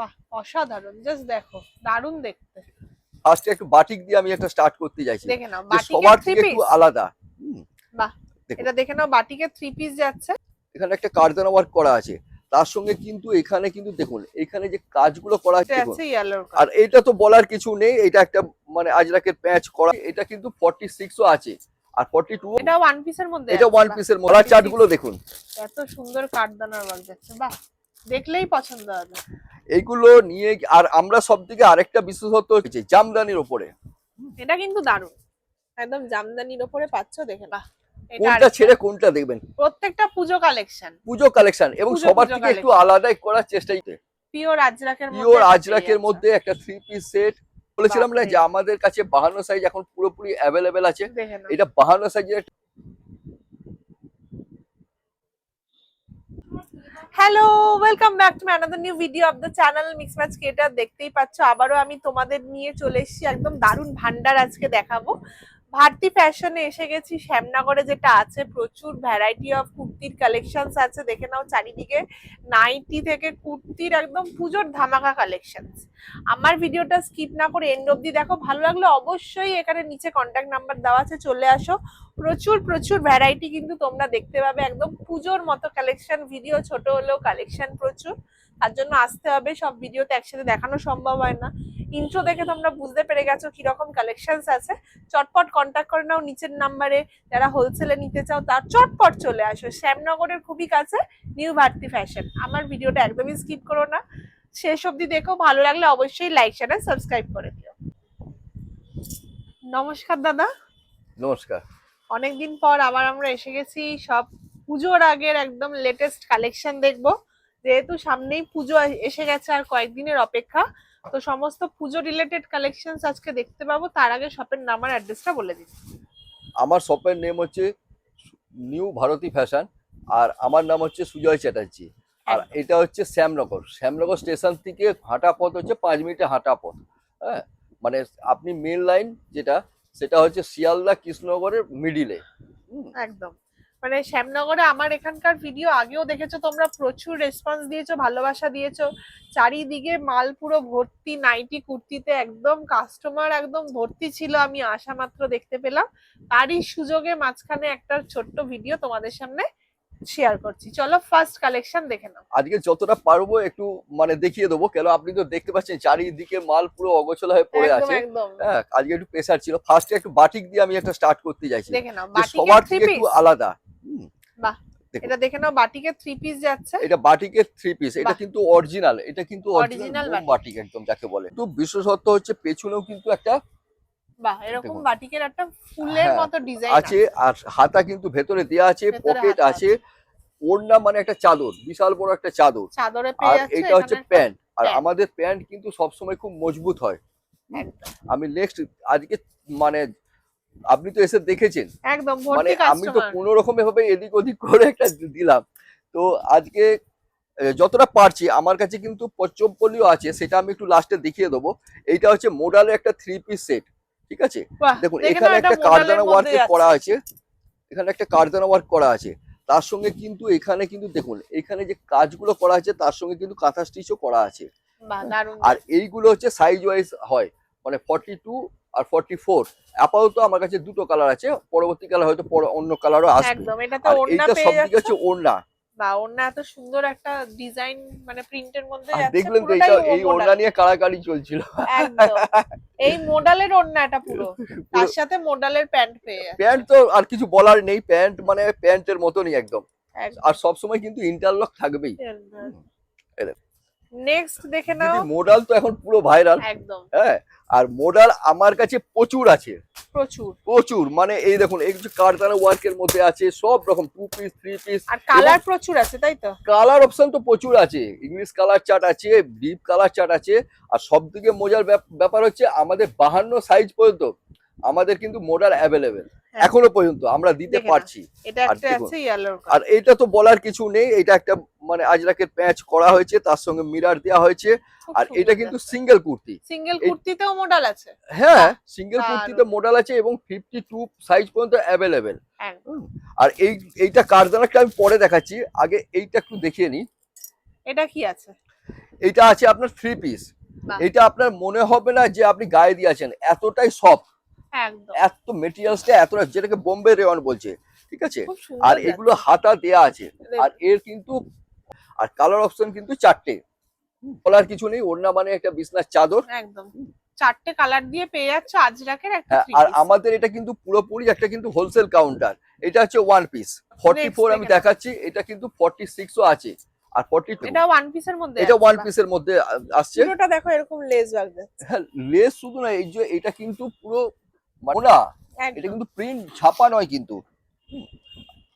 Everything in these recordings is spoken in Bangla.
বাহ অসাধারণ, জাস্ট দেখো দারুণ দেখতে। ফার্স্টে একটু বাটিক দিয়ে আমি একটা স্টার্ট করতে চাইছি, দেখে নাও যে বাটিকের সবার থ্রি থেকে পিস। একটু আলাদা। বাহ, দেখো এটা দেখে নাও বাটিকের থ্রি পিস যাচ্ছে। এখানে একটা কারদানা ওয়ার্ক করা আছে, তার সঙ্গে কিন্তু এখানে কিন্তু দেখুন এখানে যে কাজগুলো করা আছে দেখুন। আছে ইয়েলোর আর কালার। এটা তো বলার কিছু নেই, এটা একটা মানে আজরাকের প্যাচ করা, এটা কিন্তু 46ও আছে আর 42, এটা ওয়ান পিসের মধ্যে এটা আছে, ওয়ান বাহ, পিসের মধ্যে। চার্ট গুলো দেখুন, এত সুন্দর কাঠদানার ওয়ার্ক যাচ্ছে, বাহ দেখলেই পছন্দ হবে। এইগুলো নিয়ে আর আমরা সব থেকে আরেকটা বিশেষত্ব হচ্ছে জামদানির উপরে। এটা কিন্তু দারুণ, একদম জামদানির উপরে পাচ্ছ, দেখে বাহ। এটা কোনটা আরেকটা। ছেড়ে কোনটা দেখবেন, প্রত্যেকটা পুজো কালেকশন, পুজো কালেকশন এবং পুজো সবার পুজো থেকে একটু collection। আলাদাই করার চেষ্টা। পিওর আজরাকের মধ্যে, পিওর একটা আজরাকের পেয়ে মধ্যে একটা 3 পিস সেট। বলেছিলাম না বাপরে। যে আমাদের কাছে 52 সাইজ এখন পুরোপুরি অ্যাভেলেবেল আছে। যাচ্ছে। দেখে নাও। এটা 52 সাইজের। Hello, welcome back to another new video of the channel mix match creator. দেখতেই পাচ্ছ আবারও আমি তোমাদের নিয়ে চলে এসেছি একদম দারুণ ভান্ডার আজকে দেখাবো। ভারতী ফ্যাশনে এসে গেছি শ্যামনগরে, যেটা আছে প্রচুর ভ্যারাইটি অফ কুর্তির কালেকশনস আছে। দেখে নাও চারিদিকে নাইটি থেকে কুর্তির একদম পুজোর ধামাকা কালেকশনস। আমার ভিডিওটা স্কিপ না করে এন্ড অবধি দেখো, ভালো লাগলে অবশ্যই এখানে নিচে কন্ট্যাক্ট নাম্বার দেওয়া আছে, চলে আসো। প্রচুর প্রচুর ভ্যারাইটি কিন্তু তোমরা দেখতে পাবে, একদম পুজোর মতো কালেকশন। ভিডিও ছোট হলেও কালেকশন প্রচুর, তার জন্য আসতে হবে। সব ভিডিওতে একসাথে দেখানো সম্ভব হয় না। ইন্ট্রো দেখে তোমরা বুঝতে পেরে গেছো কিরকম কালেকশনস আছে। চটপট কন্ট্যাক্ট করে নাও নিচের নাম্বারে। যারা হোলসেলে নিতে চাও তার চটপট চলে আসো, শ্যামনগরের খুবই কাছে নিউ ভারতী ফ্যাশন। আমার ভিডিওটা একদমই স্কিপ করো না, শেষ অবধি দেখো। ভালো লাগলে অবশ্যই লাইক শেয়ার আর সাবস্ক্রাইব করে দিও। নমস্কার দাদা। নমস্কার। অনেকদিন পর আবার আমরা এসে গেছি সব পুজোর আগের একদম লেটেস্ট কালেকশন দেখবো। যেহেতু সামনেই পুজো এসে গেছে, আর কয়েকদিনের অপেক্ষা, তো সমস্ত পুজো রিলেটেড কালেকশন আজকে দেখতে পাবো। তার আগে শপের নাম আর অ্যাড্রেসটা বলে দিচ্ছি। আমার শপের নেম হচ্ছে নিউ ভারতী ফ্যাশন, আর আমার নাম হচ্ছে সুজয় চ্যাটার্জি। আর এটা হচ্ছে শ্যামনগর, শ্যামনগর স্টেশন থেকে হাঁটা পথ হচ্ছে 5 মিনিটে হাঁটা পথ। হ্যাঁ, মানে আপনি মেন লাইন যেটা, সেটা হচ্ছে শিয়ালদা কৃষ্ণনগরের মিডিলে। একদম, মানে শ্যামনগরে আমার এখানকার ভিডিও আগেও দেখেছো তোমরা, প্রচুর রেসপন্স দিয়েছো, ভালোবাসা দিয়েছো। চারিদিকে মাল পুরো ভর্তি নাইটি কুর্তিতে, একদম কাস্টমার একদম ভর্তি ছিল। আমি আসা মাত্র দেখতে পেলাম, তারই সুযোগে মাঝখানে একটা ছোট্ট ভিডিও তোমাদের সামনে শেয়ার করছি। চলো ফার্স্ট কালেকশন দেখে নাও। আজকে যতটা পারবো একটু মানে দেখিয়ে দেবো, কেন আপনি তো দেখতে পাচ্ছেন চারিদিকে মাল পুরো অগোছলা হয়ে পড়ে একদম আছে। একদম। হ্যাঁ, আজকে একটু প্রেসার ছিল। ফার্স্টে একটু বাটিক দিয়ে আমি একটা স্টার্ট করতে চাইছি, দেখে নাও যে বাটিকের সবার থ্রি থেকে একটু পিস। আলাদা। বাহ, দেখুন এটা দেখে নাও বাটিকের থ্রি পিস যাচ্ছে। এটা বাটিকের 3 পিস, এটা বাহ। কিন্তু অরিজিনাল, এটা কিন্তু অরিজিনাল Original বাটিক একদম যাকে বলে। তো বিশেষত্ব হচ্ছে পেছনেও কিন্তু একটা, বাহ, এরকম দেখুন, বাটিকের একটা ফুলের হ্যাঁ মতো ডিজাইন আছে, আর হাতা কিন্তু ভেতরে দেওয়া আছে, ভেতরে পকেট হাতা আছে। ওড়না মানে একটা চাদর, বিশাল বড় একটা চাদর। চাদরে আর পেয়ে যাচ্ছে। এটা হচ্ছে এখানে একটা প্যান্ট, আর প্যান্ট। আমাদের প্যান্ট কিন্তু সবসময় খুব মজবুত হয়। একদম আমি নেক্সট আজকে মানে আপনি তো এসে দেখেছেন, একদম মানে ভর্তি আমি তো কাস্টমার। কোনো রকম ভাবে এদিক ওদিক করে একটা দিলাম। তো আজকে যতটা পারছি, আমার কাছে কিন্তু পচমপল্লিও আছে, সেটা আমি একটু লাস্টে দেখিয়ে দেবো। এইটা হচ্ছে মোডালের একটা 3 পিস সেট, ঠিক আছে। বাহ, দেখুন দেখে এখানে নাও এটা একটা মোডালের কারদানা মধ্যে ওয়ার্ক করা যাচ্ছে। আছে, এখানে একটা কারদানা ওয়ার্ক করা আছে। তার সঙ্গে কিন্তু এখানে কিন্তু দেখুন এখানে যে কাজগুলো করা আছে তার সঙ্গে কিন্তু কাঁথা স্টিচও করা আছে। বাহ দারুণ। আর এইগুলো হচ্ছে সাইজ ওয়াইজ হয়, মানে 42 আর 44। আপাতত আমার কাছে দুটো কালার আছে, পরবর্তীকালে হয়তো অন্য কালারও আসবে। একদম, এটাতে আর ওড়না এইটা পেয়ে সবদিকে যাচ্ছে। হচ্ছে ওড়না। বা ওড়না এত সুন্দর একটা ডিজাইন, মানে প্রিন্টের মধ্যে আর যাচ্ছে, দেখলেন তো পুরোটাই এইটা, এই মোডাল। ওড়না নিয়ে কাড়াকাড়ি চলছিল। একদম, এই মোডালের ওড়না এটা পুরো, তার পুরো সাথে মোডালের প্যান্ট পেয়ে যাচ্ছে। প্যান্ট তো আর কিছু বলার নেই, প্যান্ট মানে প্যান্টের মতনই একদম। আর সব সময় কিন্তু ইন্টারলক থাকবেই। নেক্সট দেখে নাও। দিদি মোডাল তো এখন পুরো ভাইরাল। একদম হ্যাঁ, আর মোডাল আমার কাছে প্রচুর আছে, প্রচুর প্রচুর। মানে এই দেখুন এই যে কারদানা ওয়ার্কের মধ্যে আছে সব রকম 2 পিস 3 পিস, আর কালার প্রচুর আছে, তাই তো? কালার অপশন তো প্রচুর আছে। ইংলিশ কালার চার্ট আছে, ডিপ কালার চার্ট আছে। আর সব থেকে মজার ব্যাপার হচ্ছে আমাদের 52 সাইজ পর্যন্ত আমাদের কিন্তু মডেল অ্যাভেলেবেল এখনো পর্যন্ত আমরা দিতে পারছি। এটা আর একটা দেখুন, আছে ইয়েলোর আর কালার। এটা তো বলার কিছু নেই, এটা একটা মানে আজরাকের প্যাচ করা হয়েছে, তার সঙ্গে মিরর দেওয়া হয়েছে। আর এটা কিন্তু সিঙ্গেল কুর্তি, সিঙ্গেল কুর্তিতেও মডেল আছে। হ্যাঁ সিঙ্গেল দারুণ। কুর্তিতে মডেল আছে এবং 52 সাইজ পর্যন্ত অ্যাভেলেবেল। একদম। আর এইটা কারদানাটা আমি পরে দেখাচ্ছি, আগে এইটা একটু দেখিয়ে নিই। এটা কি আছে? এটা আছে আপনার 3 পিস। বাহ। এটা আপনার মনে হবে না যে আপনি গায়ে দিয়েছেন, এতটাই সফট, একদম এত মেটেরিয়ালসটা এতটা, যেটাকে বোম্বে রেয়ন বলছে, ঠিক আছে। খুব আর সুন্দর এগুলো যাচ্ছে। হাতা দেয়া আছে, দেখুন। আর এর কিন্তু আর কালার অপশন কিন্তু 4টে, বলার কিছু নেই। ওড়না মানে একটা বিছনার চাদর। একদম 4টে কালার দিয়ে পেয়ে যাচ্ছে আজরাকের একটা হ্যাঁ, থ্রি আর পিস। আমাদের এটা কিন্তু পুরোপুরি একটা কিন্তু হোলসেল কাউন্টার। এটা হচ্ছে 1 পিস 44 আমি দেখে নাও। দেখাচ্ছি, এটা কিন্তু 46ও আছে, আর 42 এটা ওয়ান পিসের মধ্যে এটা আছে, 1 বাহ। পিসের মধ্যে আসছে। পুরোটা দেখো এরকম লেস ওয়ার্ক যাচ্ছে। হ্যাঁ, লেস শুধু না, এই যে এটা কিন্তু পুরো না, এটা একদম কিন্তু প্রিন্ট ছাপা নয় কিন্তু। খুব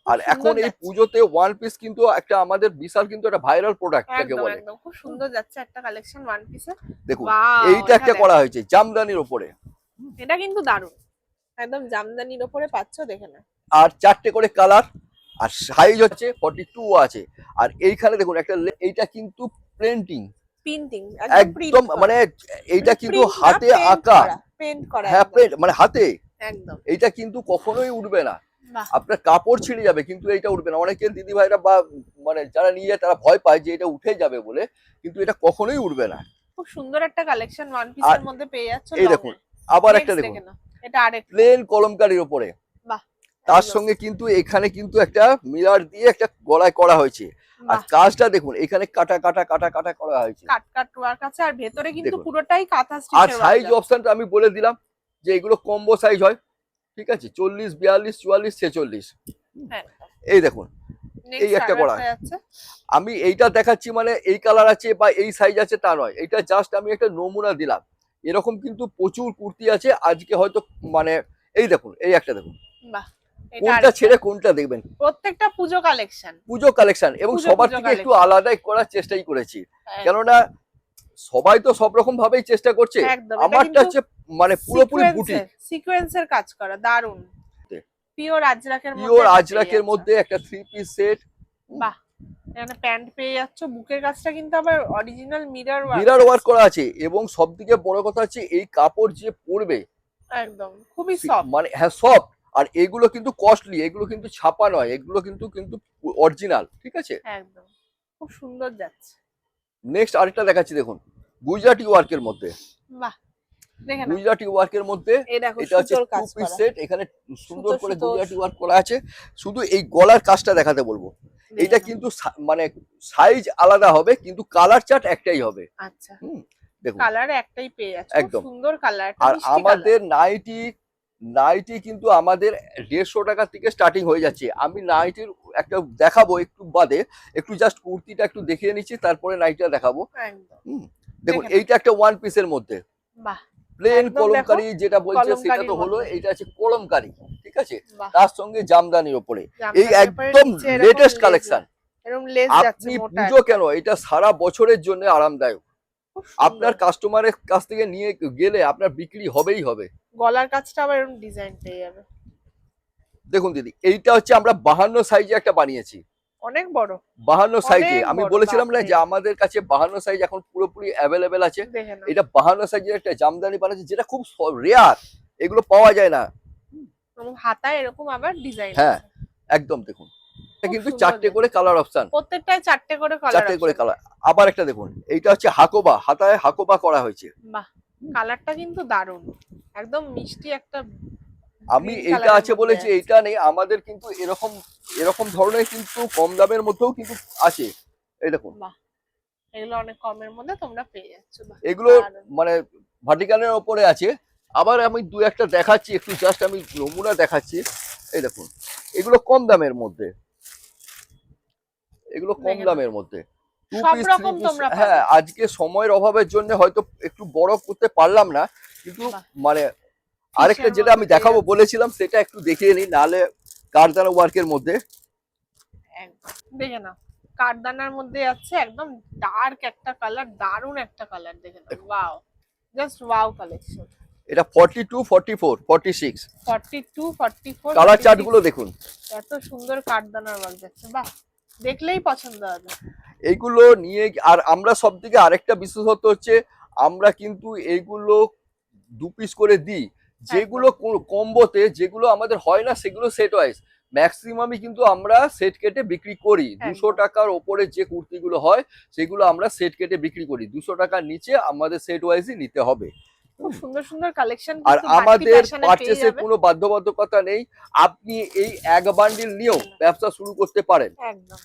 আর এখন সুন্দর এই যাচ্ছে। পুজোতে 1 পিস কিন্তু একটা আমাদের বিশাল কিন্তু একটা ভাইরাল প্রোডাক্ট যাকে একদম বলে। একদম খুব সুন্দর যাচ্ছে একটা কালেকশন ওয়ান পিসের। দেখুন, ওয়াও, এইটা একটা করা হয়েছে জামদানির ওপরে, এটা কিন্তু দারুণ, একদম জামদানির ওপরে পাচ্ছ, দেখে না। আর 4টে করে কালার, আর সাইজ হচ্ছে 42 আছে। আর এইখানে দেখুন একটা এইটা কিন্তু প্রিন্টিং, প্রিন্টিং একদম মানে এইটা কিন্তু হাতে আঁকা। পেন্ট করা হ্যাঁ, একদম। প্রিন্ট মানে হাতে। একদম এইটা কিন্তু কখনোই উঠবে না, বাহ। আপনার কাপড় ছিঁড়ে যাবে কিন্তু এইটা উঠবে না। অনেকে দিদি ভাইরা বা মানে যারা নিয়ে যায় তারা ভয় পায় যে এটা উঠে যাবে বলে, কিন্তু এটা কখনোই উঠবে না। খুব সুন্দর একটা কালেকশন ওয়ান আর পিসের মধ্যে পেয়ে যাচ্ছ। এই দেখুন, আবার একটা দেখুন, দেখে নাও, এটা আরেকটা, প্লেন কলমকারির ওপরে, বাহ। তার একদম, সঙ্গে কিন্তু এখানে কিন্তু একটা মিরর দিয়ে একটা গলায় করা হয়েছে। আর বাহ। কাজটা দেখুন, এখানে কাটা কাটা কাটা কাটা করা হয়েছে, কাট কাট ওয়ার্ক আছে, আর ভেতরে কিন্তু দেখুন। পুরোটাই কাঁথা আর স্টিচের সাইজ অপশনটা আমি বলে দিলাম যে এগুলো কম্বো সাইজ হয়, ঠিক আছে, 40, 42, 44, 46। হ্যাঁ, এই দেখুন, এই নেক্সট একটা করা। আছে। আমি এইটা দেখাচ্ছি মানে এই কালার আছে বা এই সাইজ আছে তা নয়, এটা জাস্ট আমি একটা নমুনা দিলাম। এরকম কিন্তু প্রচুর কুর্তি আছে আজকে হয়তো, মানে এই দেখুন, এই একটা দেখুন, বাহ, এটা কোনটা আরেকটা। ছেড়ে কোনটা দেখবেন। প্রত্যেকটা পুজো কালেকশন, পুজো কালেকশন, এবং পুজো সবার পুজো থেকে একটু collection। আলাদাই করার চেষ্টাই করেছি, একদম, কেননা সবাই তো সব রকম ভাবেই চেষ্টা করছে। একদম। এটা আমারটা কিন্তু হচ্ছে মানে পুরোপুরি বুটিক, সিকোয়েন্সের কাজ করা, দারুণ পিওর আজরাকের মধ্যে পিওর এটা পেয়ে আজরাকের যাচ্ছ। মধ্যে একটা 3 পিস সেট। বাহ, এখানে প্যান্ট পেয়ে যাচ্ছ, বুকের কাজটা কিন্তু আবার অরিজিনাল মিরর মিরর ওয়ার্ক করা আছে, এবং সব থেকে বড় কথা হচ্ছে এই কাপড় যে পরবে একদম খুবই সফট। মানে হ্যাঁ সফট। আর এগুলো কিন্তু কস্টলি, এগুলো কিন্তু ছাপা নয়, এগুলো কিন্তু কিন্তু অরিজিনাল, ঠিক আছে। একদম খুব সুন্দর যাচ্ছে। নেক্সট আরেকটা দেখাচ্ছি, দেখুন গুজরাটি ওয়ার্কের মধ্যে, বাহ, দেখে না, গুজরাটি ওয়ার্কের মধ্যে এই দেখো এটা হচ্ছে সুতোর 2 কাজ পিস করা, সেট। এখানে সুন্দর সুতো করে সুতো গুজরাটি ওয়ার্ক করা আছে। শুধু এই গলার কাজটা দেখাতে বলবো, দেখে এটা নাও। কিন্তু মানে সাইজ আলাদা হবে কিন্তু কালার চার্ট একটাই হবে। আচ্ছা, হুম, দেখুন কালার একটাই পেয়ে যাচ্ছে, খুব একদম। সুন্দর কালার, আর মিষ্টি কালার। আমাদের নাইটি, নাইটি কিন্তু আমাদের 150 টাকা থেকে স্টার্টিং হয়ে যাচ্ছে। আমি নাইটির একটা দেখাবো একটু বাদে, একটু জাস্ট কুর্তিটা একটু দেখিয়ে নিচ্ছি, তারপরে নাইটিটা দেখাবো। একদম হুম, দেখুন দেখে নাও। এইটা একটা 1 পিসের মধ্যে বাহ, প্লেন একদম কলমকারি যেটা বলছে সেটা কলমকারির তো হলো, মধ্যে। এটা আছে কলমকারি, ঠিক আছে, বাহ, তার সঙ্গে জামদানির ওপরে। এই জামদানির উপরে একদম নিচে এরকম লেটেস্ট লেস, কালেকশন। এরকম লেস যাচ্ছে আপনি মোটা পুজো একটা। কেন, এটা সারা বছরের জন্য আরামদায়ক। খুব সুন্দর। আপনার কাস্টমারের কাছ থেকে নিয়ে গেলে আপনার বিক্রি হবেই হবে। গলার কাজটা আবার এরকম ডিজাইন পেয়ে যাবে। দেখুন দিদি, এইটা হচ্ছে আমরা 52 সাইজে একটা বানিয়েছি, অনেক বড়, 52 সাইজে। অনেক আমি বড়, বলেছিলাম না বাপরে। যে আমাদের কাছে 52 সাইজ এখন পুরোপুরি অ্যাভেলেবেল আছে। দেখে নাও, এটা 52 সাইজের একটা জামদানি বানাচ্ছি, যেটা খুব রেয়ার, এগুলো পাওয়া যায় না। এবং হাতায় এরকম আবার ডিজাইন হ্যাঁ, আছে। একদম দেখুন, এটা খুব কিন্তু সুন্দর 4টে করে কালার অপশন, প্রত্যেকটায় 4টে করে কালার, 4টে করে কালার। আবার একটা দেখুন, এইটা হচ্ছে হাকোবা, হাতায় হাকোবা করা হয়েছে। বাহ, কালারটা কিন্তু দারুণ, একদম মিষ্টি একটা। আমি green এইটা colour এর আছে মধ্যে বলেছি, আছে। এইটা নেই আমাদের, কিন্তু এরকম এরকম ধরনের কিন্তু কম দামের মধ্যেও কিন্তু আছে। এই দেখুন, বাহ, এগুলো অনেক কমের মধ্যে তোমরা পেয়ে যাচ্ছ। বাহ, এগুলো দারুণ। মানে ভার্টিকালের ওপরে আছে। আবার আমি দু একটা দেখাচ্ছি, একটু জাস্ট আমি নমুনা দেখাচ্ছি। এই দেখুন, এগুলো কম দামের মধ্যে, এগুলো কম দেখে নাও। দামের মধ্যে 2 সব পিস 3 রকম পিস। তোমরা পাবে। হ্যাঁ, আজকে সময়ের অভাবের জন্য হয়তো একটু বড় করতে পারলাম না, কিন্তু বাহ। মানে আরেকটা কিসের যেটা আমি মধ্যে দেখাবো পেয়ে যাচ্ছ? বলেছিলাম সেটা একটু দেখিয়ে নিই, নাহলে কারদানা ওয়ার্কের মধ্যে। একদম দেখে নাও, কাঠদানার মধ্যে আছে, একদম ডার্ক একটা কালার, দারুণ একটা কালার, দেখে নাও, ওয়াও, জাস্ট ওয়াও কালেকশন। এটা 42, 44, 46 42, 44, কালার 46 চার্ট গুলো দেখুন। এত সুন্দর কাঠদানার ওয়ার্ক যাচ্ছে, বাহ, দেখলেই পছন্দ হবে। এইগুলো নিয়ে আর আমরা সব থেকে আরেকটা বিশেষত্ব হচ্ছে, আমরা কিন্তু এইগুলো 2 পিস করে দিই। যেগুলো কম্বোতে যেগুলো আমাদের হয় না সেগুলো সেট ওয়াইজ, ম্যাক্সিমামই কিন্তু আমরা সেট কেটে বিক্রি করি। 200 টাকার ওপরে যে কুর্তিগুলো হয় সেগুলো আমরা সেট কেটে বিক্রি করি। 200 টাকার নিচে আমাদের সেট ওয়াইজই নিতে হবে। খুব সুন্দর সুন্দর কালেকশন আর কিন্তু ভারতী আমাদের ফ্যাশনে পেয়ে পারচেসের যাবে। কোনো বাধ্যবাধকতা নেই, আপনি এই এক বান্ডিল নিয়েও ব্যবসা শুরু করতে পারেন। একদম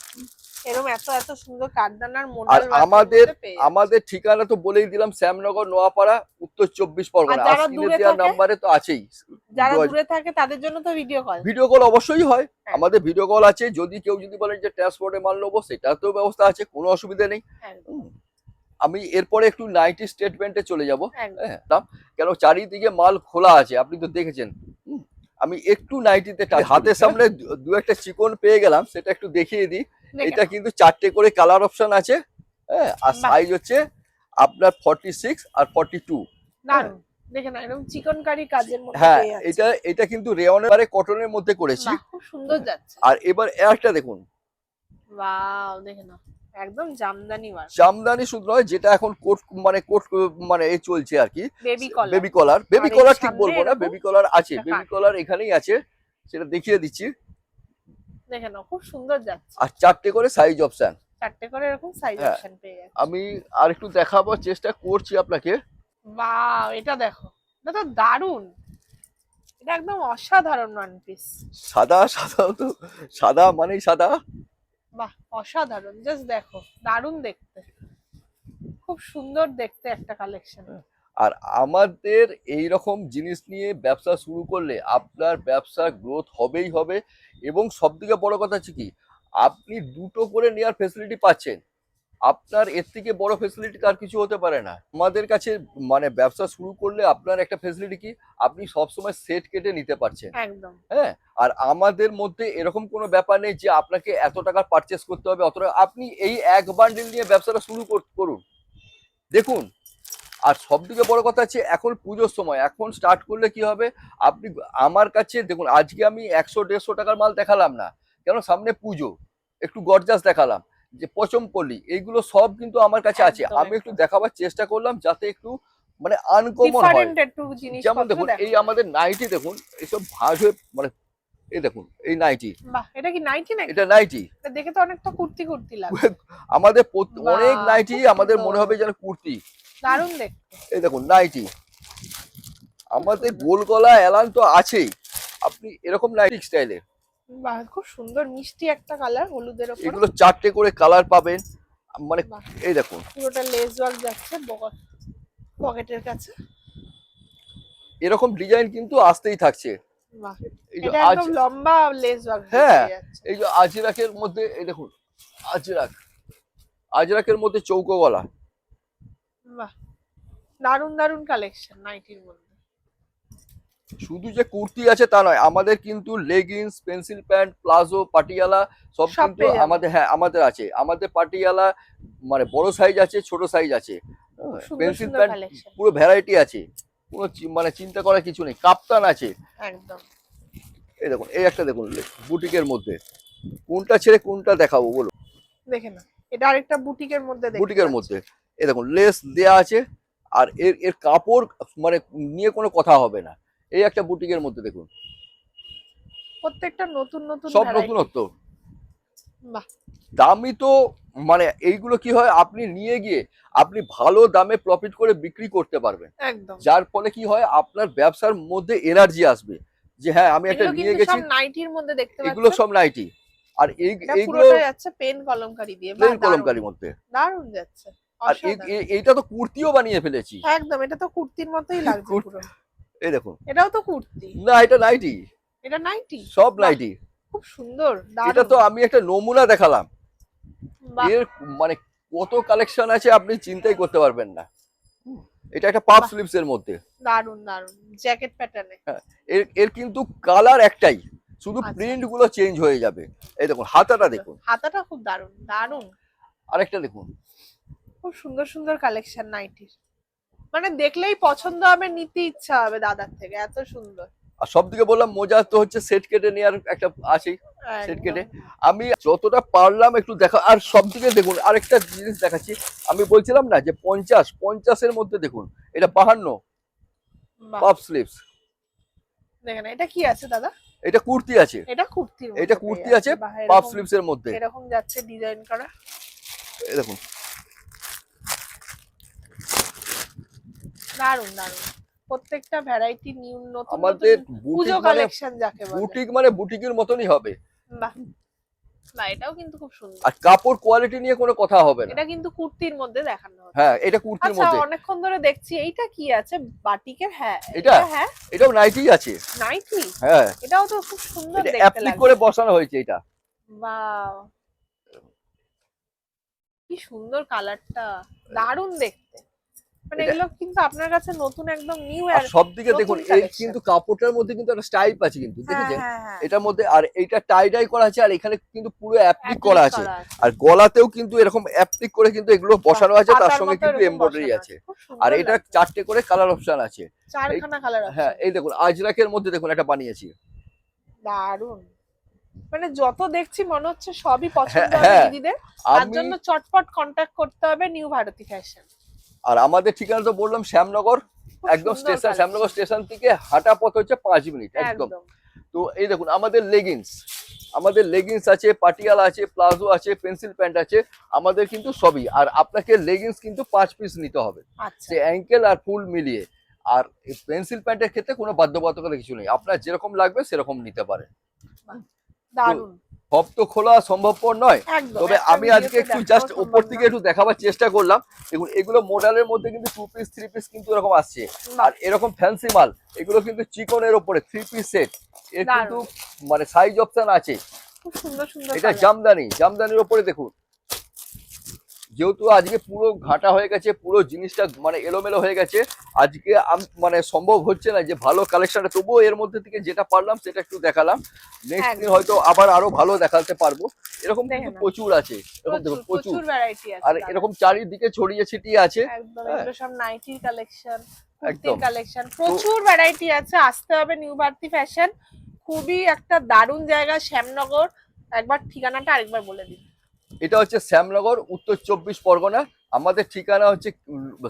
এরকম এত এত সুন্দর কাঠদানার আর মোডাল আমাদের ঠিকানা তো বলেই দিলাম, শ্যামনগর, নোয়াপাড়া, উত্তর 24 পরগনা। আর স্ক্রিনে দেওয়া নাম্বারে তো আছেই। যারা দূরে থাকে তাদের জন্য তো ভিডিও কল অবশ্যই হয়, আমাদের ভিডিও কল আছে। যদি কেউ বলেন যে ট্রান্সপোর্টে মাল নেবো, সেটাতেও ব্যবস্থা আছে, কোনো অসুবিধা নেই। আমি এরপরে একটু নাইটি স্টেটমেন্টে চলে যাবো, কেন চারিদিকে মাল খোলা আছে, আপনি তো দেখেছেন। আমি একটু নাইটিতে হাতের সামনে দু একটা চিকন পেয়ে গেলাম, সেটা একটু দেখিয়ে দিই। এটা কিন্তু 4টে করে কালার অপশন আছে, হ্যাঁ, আর সাইজ হচ্ছে আপনার 46 আর 42। দেখেন একদম চিকনকারি কাজের মধ্যে। হ্যাঁ, এটা কিন্তু রেয়নের আর কটনের মধ্যে করেছি, খুব সুন্দর যাচ্ছে। আর এবার একটা দেখুন, ওয়াও, দেখেন একদম জামদানি ওয়ার্ক। জামদানি শুধু নয়, যেটা এখন কোট মানে এই চলছে আর কি, বেবি কলার ঠিক বলবো না, বেবি কলার আছে, বেবি কলার এখানেই আছে, সেটা দেখিয়ে দিচ্ছি। দেখেন খুব সুন্দর যাচ্ছে। আর 4টে করে সাইজ অপশন, 4টে করে এরকম সাইজ অপশন পেয়ে যাচ্ছে। আমি আর একটু দেখাবার চেষ্টা করছি আপনাকে। ওয়াও, এটা দেখো, এটা তো দারুন, এটা একদম অসাধারণ ওয়ান পিস। সাদা মানেই সাদা। বাহ, অসাধারণ, জাস্ট দেখো, দারুন দেখতে, খুব সুন্দর দেখতে একটা কালেকশন। আর আমাদের এই রকম জিনিস নিয়ে ব্যবসা শুরু করলে আপনার ব্যবসা গ্রোথ হবেই হবে। এবং সবথেকে বড় কথা হচ্ছে কি, আপনি দুটো করে নেওয়ার ফ্যাসিলিটি পাচ্ছেন। আপনার এর থেকে বড় ফ্যাসিলিটি আর কিছু হতে পারে না। আমাদের কাছে মানে ব্যবসা শুরু করলে আপনার একটা ফ্যাসিলিটি কি, আপনি সবসময় সেট কেটে নিতে পারছেন। একদম। হ্যাঁ, আর আমাদের মধ্যে এরকম কোনো ব্যাপার নেই যে আপনাকে এত টাকা পারচেস করতে হবে, অত টাকা। আপনি এই এক বান্ডিল নিয়ে ব্যবসাটা শুরু করুন, দেখুন। আর সব থেকে বড় কথা হচ্ছে, এখন পুজোর সময়, এখন স্টার্ট করলে কি হবে, আপনি আমার কাছে দেখুন, আজকে আমি 100-150 টাকার মাল দেখালাম না, কেন সামনে পুজো, একটু গর্জাস দেখালাম, যে পচমপল্লি, এইগুলো সব কিন্তু আমার কাছে আছে। আমি একটু দেখাবার চেষ্টা করলাম যাতে একটু মানে আনকমন হয়। যেমন দেখুন, এই আমাদের নাইটি দেখুন, এইসব ভাঁজ হয়ে মানে, এই দেখুন এই নাইটি। বাহ, এটা কি নাইটি নাকি? এটা নাইটি। এটা দেখে তো অনেকটা কুর্তি কুর্তি লাগছে। আমাদের অনেক নাইটি আমাদের মনে হবে যেন কুর্তি। দারুণ দেখতে। এই দেখুন নাইটি, আমাদের গোল গলা এলান তো আছেই, আপনি এরকম নাইটি স্টাইলের। বাহ, খুব সুন্দর মিষ্টি একটা কালার, হলুদের উপর। এগুলো 4টে করে কালার পাবেন, মানে এই দেখুন পুরোটা লেস ওয়ার্ক যাচ্ছে পকেটের কাছে। এরকম ডিজাইন কিন্তু আসতেই থাকছে। বাহ, এটা একদম লম্বা লেস ওয়ার্ক। হ্যাঁ, এই যে আজরাকের মধ্যে, এই দেখুন আজরাকের মধ্যে চৌকো গলা। বাহ, দারুন দারুন কালেকশন নাইটির মধ্যে। শুধু যে কুর্তি আছে তা নয়, আমাদের কিন্তু leggings, pencil pant, palazzo, Patiala সব কিন্তু আমাদের, হ্যাঁ আমাদের আছে। আমাদের পাটিয়ালা মানে বড় সাইজ আছে, ছোট সাইজ আছে, পেন্সিল প্যান্ট পুরো ভ্যারাইটি আছে, কোনো মানে চিন্তা করার কিছু নেই। কাপ্তান আছে একদম। এই দেখুন, এই একটা দেখুন বুটিকের মধ্যে, কোনটা ছেড়ে কোনটা দেখাবো বলো? দেখেন না, এটা আরেকটা বুটিকের মধ্যে। বুটিকের মধ্যে এই দেখুন লেস দেয়া আছে, আর এর কাপড় মানে নিয়ে কোনো কথা হবে না। এই একটা বুটিকের মধ্যে দেখুন, প্রত্যেকটা নতুন নতুন, সব নতুনত্ব। দামি তো মানে এইগুলো কি হয়, আপনি নিয়ে গিয়ে আপনি ভালো দামে প্রফিট করে বিক্রি করতে পারবেন। একদম। যার ফলে কি হয়, আপনার ব্যবসার মধ্যে এনার্জি আসবে, যে হ্যাঁ আমি একটা নিয়ে গেছি। সব নাইটির মধ্যে দেখতে পাচ্ছেন, এগুলো সব নাইটি। আর এইগুলো যাচ্ছে পেন কলমকারি দিয়ে, পেন কলমকারির মধ্যে দারুণ যাচ্ছে। আর এইটা তো কুর্তিও বানিয়ে ফেলেছি। একদম, এটা তো কুর্তির মতোই লাগছে পুরো। এই দেখুন, এটাও তো কুর্তি না, এটা নাইটি। এটা নাইটি, সব নাইটি, খুব সুন্দর। এটা তো আমি একটা নমুনা দেখালাম, এর মানে কত কালেকশন আছে আপনি চিন্তাই করতে পারবেন না। এটা একটা পাফ স্লিভস এর মধ্যে, দারুন দারুন জ্যাকেট প্যাটার্নে। এর কিন্তু কালার একটাই, শুধু প্রিন্ট গুলো চেঞ্জ হয়ে যাবে। এই দেখুন হাতাটা দেখুন, হাতাটা খুব দারুন দারুন। আরেকটা দেখুন, খুব সুন্দর সুন্দর কালেকশন নাইটির, মানে দেখলেই পছন্দ হবে, নিতে ইচ্ছা হবে দাদার থেকে, এত সুন্দর। আর সব দিকে বললাম মজা তো হচ্ছে সেট কেটে নেওয়ার একটা আছেই, সেট কেটে আমি যতটা পারলাম একটু দেখা। আর সব দিকে দেখুন আরেকটা জিনিস দেখাচ্ছি, আমি বলছিলাম না যে 50-50-এর মধ্যে দেখুন, এটা 52 পাফ স্লিভস। দেখেন এটা কি আছে দাদা? এটা কুর্তি আছে, এটা কুর্তির মধ্যে এটা পেয়ে কুর্তি যাচ্ছে। আছে বাহ, পাফ এরকম- স্লিভস এর মধ্যে। এরকম যাচ্ছে ডিজাইন করা। এই দেখুন দারুন দারুন, প্রত্যেকটা ভ্যারাইটি নিউ, নতুন আমাদের নতুন বুটিক পুজো মানে কালেকশন যাকে বলে। বুটিক মানে বুটিকের মতনই হবে। বাহ বাহ, এটাও কিন্তু খুব সুন্দর। আর কাপড় কোয়ালিটি নিয়ে কোনো কথা হবে না। এটা কিন্তু কুর্তির মধ্যে দেখানো হচ্ছে। হ্যাঁ এটা কুর্তির আচ্ছা, মধ্যে। অনেকক্ষণ ধরে দেখছি এইটা কি আছে বাটিকের? হ্যাঁ এটা? হ্যাঁ এটাও নাইটি আছে। নাইটি? হ্যাঁ এটাও তো খুব সুন্দর এটা দেখতে অ্যাপ্লিক লাগছে। করে বসানো হয়েছে এটা। বাহ, কি সুন্দর কালারটা, দারুণ দেখতে। মানে এটা- এগুলো কিন্তু আপনার কাছে নতুন, একদম নিউ। আর সবদিকে দেখুন নতুন এই collection। কিন্তু কাপড়টার মধ্যে কিন্তু একটা স্টাইপ আছে কিন্তু, হ্যাঁ দেখেছেন হ্যাঁ হ্যাঁ, এটার মধ্যে। আর এইটা টাই ডাই করা আছে, আর এখানে কিন্তু পুরো অ্যাপ্লিক Applique করা আছে। আর গলাতেও কিন্তু এরকম অ্যাপ্লিক করে কিন্তু এগুলো বসানো আছে, তার পাতার সঙ্গে মতো কিন্তু এরকম এমব্রয়ডারি বসানো আছে। খুব সুন্দর আর এটা লাগছে। 4টে করে কালার অপশন আছে। চারখানা কালার আছে। হ্যাঁ এই দেখুন আজরাকের মধ্যে দেখুন একটা বানিয়েছি। দারুণ, মানে যত দেখছি মনে হচ্ছে সবই পছন্দ হবে হ্যাঁ, দিদিদের। তার আমি জন্য চটপট কন্টাক্ট করতে হবে নিউ ভারতী ফ্যাশন। আর আমাদের ঠিকানা তো বললাম শ্যামনগর, একদম সুন্দর স্টেশন, collection। শ্যামনগর স্টেশন থেকে হাঁটা পথ হচ্ছে 5 মিনিট একদম। একদম। তো এই দেখুন আমাদের লেগিংস আছে, পাটিয়ালা আছে, প্লাজো আছে, পেন্সিল প্যান্ট আছে, আমাদের কিন্তু সবই। আর আপনাকে লেগিংস কিন্তু 5 পিস নিতে হবে, আচ্ছা, সে অ্যাঙ্কেল আর ফুল মিলিয়ে। আর পেন্সিল প্যান্টের ক্ষেত্রে কোনো বাধ্যবাধকতা কিছু নেই, আপনার যেরকম লাগবে সেরকম নিতে পারেন। দারুণ। সব তো খোলা সম্ভবপর নয়, একদম, তবে একটা আমি আজকে ভিডিওতে একটু দেখানো জাস্ট সম্ভব উপর না। থেকে একটু দেখাবার চেষ্টা করলাম। দেখুন এগুলো মডেলের মধ্যে কিন্তু 2 পিস 3 পিস কিন্তু এরকম আসছে। বাহ, আর এরকম ফ্যান্সি মাল এগুলো কিন্তু চিকনের ওপরে 3 পিস সেট, এর কিন্তু দারুণ। মানে সাইজ অপশন আছে। খুব সুন্দর সুন্দর এটা colour। জামদানির ওপরে দেখুন, যেহেতু আজকে পুরো ঘাটা হয়ে গেছে, পুরো জিনিসটা মানে এলোমেলো হয়ে গেছে, আজকে মানে সম্ভব হচ্ছে না যে ভালো কালেকশনটা, তবুও এর মধ্যে থেকে যেটা পারলাম সেটা একটু দেখালাম। নেক্সট দিন একদম। হয়তো আবার আরো ভালো দেখাতে পারবো। এরকম দেখে কিন্তু নাও। প্রচুর আছে, এরকম দেখুন প্রচুর। প্রচুর ভ্যারাইটি আছে। আর দারুণ। এরকম চারিদিকে ছড়িয়ে ছিটিয়ে আছে। একদম, হ্যাঁ। এগুলো সব নাইটির কালেকশন, একদম। কুর্তির কালেকশন, প্রচুর ভ্যারাইটি আছে। আসতে হবে নিউ ভারতী ফ্যাশন। খুবই একটা দারুণ জায়গা, শ্যামনগর। একবার ঠিকানাটা আরেকবার বলে দিন। এটা হচ্ছে শ্যামনগর, উত্তর 24 পরগনা। আমাদের ঠিকানা হচ্ছে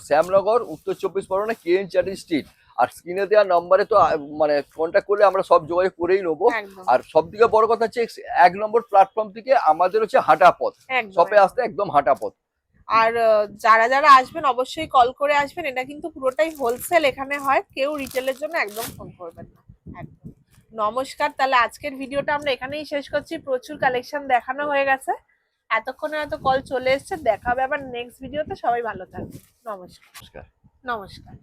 শ্যামনগর, উত্তর 24 পরগনা, কেএন চ্যাটার্জি স্ট্রিট। আর স্ক্রিনে দেওয়া নম্বরে তো মানে কন্ট্যাক্ট করলে আমরা সব যোগাযোগ করেই নেবো। একদম আর সব থেকে বড় কথা হচ্ছে 1 নম্বর প্ল্যাটফর্ম থেকে আমাদের হচ্ছে হাঁটা পথ, একদম শপে একদম। আসতে একদম হাঁটা পথ। আর যারা যারা আসবেন অবশ্যই কল করে আসবেন, এটা কিন্তু পুরোটাই হোলসেল এখানে হয়, কেউ রিটেলের জন্য একদম ফোন করবেন না। একদম। নমস্কার, তাহলে আজকের ভিডিওটা আমরা এখানেই শেষ করছি। প্রচুর কালেকশন দেখানো হয়ে গেছে, এতক্ষণে হয়তো কল চলে এসেছে। দেখা হবে আবার নেক্সট ভিডিওতে। সবাই ভালো থাকবে। নমস্কার। নমস্কার। নমস্কার।